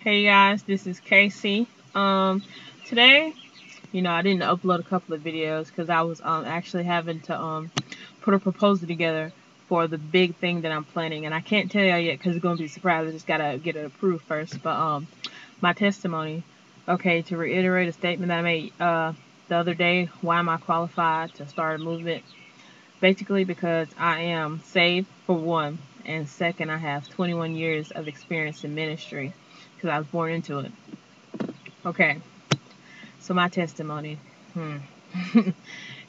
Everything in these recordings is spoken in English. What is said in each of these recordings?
Hey guys, this is Casey. Today, I didn't upload a couple of videos because I was actually having to put a proposal together for the big thing that I'm planning, and I can't tell y'all yet because it's gonna be a surprise. I just gotta get it approved first. But my testimony. Okay, to reiterate a statement that I made the other day. Why am I qualified to start a movement? Basically, because I am saved for one, and second, I have 21 years of experience in ministry because I was born into it. Okay, so my testimony.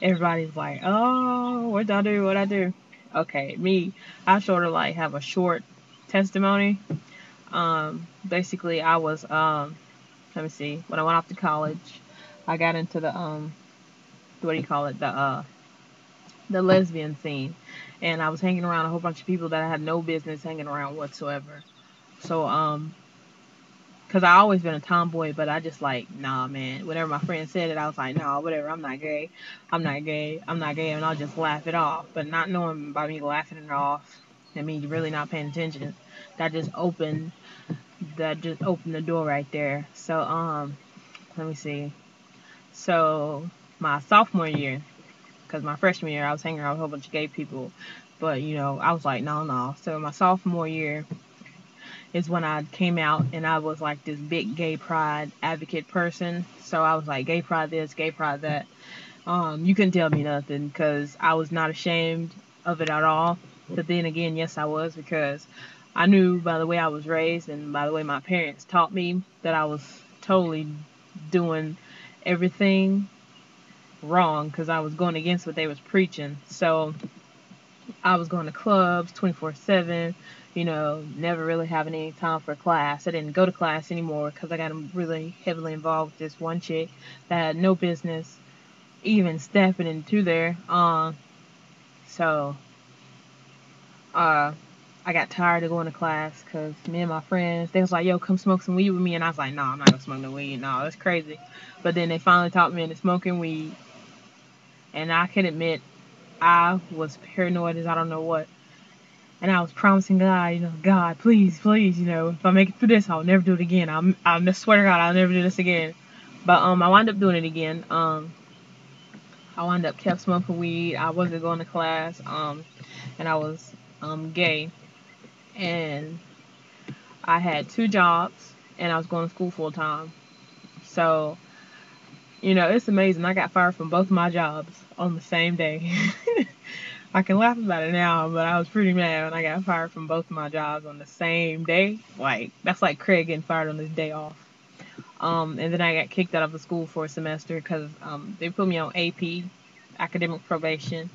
Everybody's like, oh, what I do? What I do? Okay, me, I sort of like have a short testimony. Basically, I was let me see. When I went off to college, I got into the what do you call it? The lesbian scene, and I was hanging around a whole bunch of people that I had no business hanging around whatsoever. So because I always been a tomboy, but I just like, nah, man. Whenever my friend said it, I was like, nah, whatever. I'm not gay. I'm not gay. I'm not gay, and I'll just laugh it off. But not knowing by me laughing it off, and me really not paying attention, that just opened the door right there. So let me see. So my sophomore year, because my freshman year I was hanging around with a whole bunch of gay people, but I was like, no, no. So my sophomore year is when I came out, and I was like this big gay pride advocate person. So I was like, gay pride this, gay pride that. You couldn't tell me nothing because I was not ashamed of it at all. But then again, yes, I was, because I knew by the way I was raised and by the way my parents taught me that I was totally doing everything wrong because I was going against what they was preaching. So I was going to clubs 24/7, never really having any time for class. I didn't go to class anymore because I got really heavily involved with this one chick that had no business even stepping into there. So I got tired of going to class because me and my friends, they was like, yo, come smoke some weed with me. And I was like, no, I'm not going to smoke no weed. No, that's crazy. But then they finally taught me into smoking weed. And I can admit, I was paranoid as I don't know what. And I was promising God, God, please, please, if I make it through this, I'll never do it again. I swear to God, I'll never do this again. But I wound up doing it again. I wound up kept smoking weed. I wasn't going to class. And I was gay, and I had two jobs, and I was going to school full time. So it's amazing. I got fired from both my jobs on the same day. I can laugh about it now, but I was pretty mad when I got fired from both my jobs on the same day. Like, that's like Craig getting fired on his day off. And then I got kicked out of the school for a semester because they put me on AP, academic probation,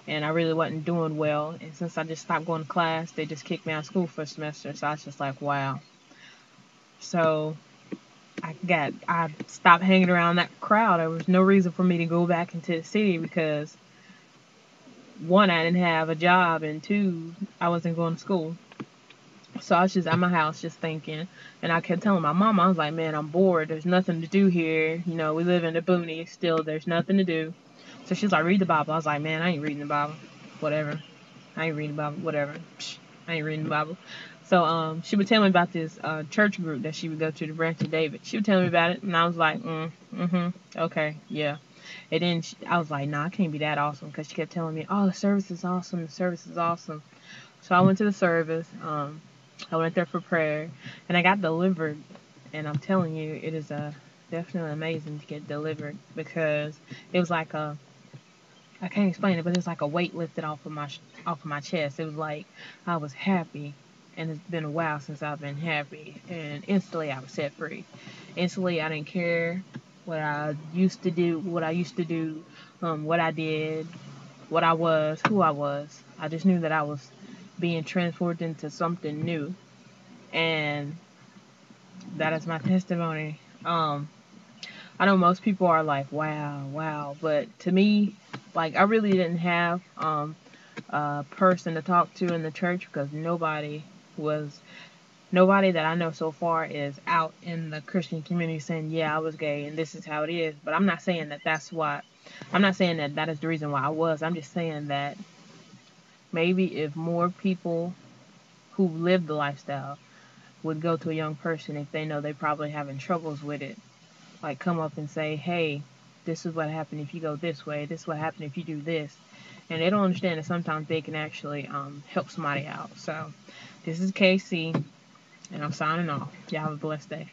and I really wasn't doing well. And since I just stopped going to class, they just kicked me out of school for a semester. So I was just like, wow. So I stopped hanging around that crowd. There was no reason for me to go back into the city because one, I didn't have a job, and two, I wasn't going to school. So I was just at my house just thinking, and I kept telling my mom, I was like, man, I'm bored. There's nothing to do here. We live in the boonies still. There's nothing to do. So she's like, read the Bible. I was like, man, I ain't reading the Bible. Whatever. I ain't reading the Bible. Whatever. Psh, I ain't reading the Bible. So she would tell me about this church group that she would go to, the Branch of David. She would tell me about it, and I was like, okay, yeah. And then I was like, nah, I can't be that awesome, because she kept telling me, oh, the service is awesome. The service is awesome. So I went to the service. I went there for prayer, and I got delivered. And I'm telling you, it is definitely amazing to get delivered, because it was like I can't explain it, but it's like a weight lifted off of my chest. It was like I was happy, and it's been a while since I've been happy, and instantly I was set free. Instantly, I didn't care what I used to do, what I did, what I was, who I was. I just knew that I was being transformed into something new, and that is my testimony. I know most people are like, wow, wow, but to me, like, I really didn't have a person to talk to in the church, because nobody that I know so far is out in the Christian community saying, yeah, I was gay and this is how it is. But I'm not saying I'm not saying that is the reason why I was. I'm just saying that maybe if more people who live the lifestyle would go to a young person if they know they're probably having troubles with it. Like, come up and say, hey, this is what happened if you go this way. This is what happened if you do this. And they don't understand that sometimes they can actually help somebody out. So, this is KC, and I'm signing off. Y'all have a blessed day.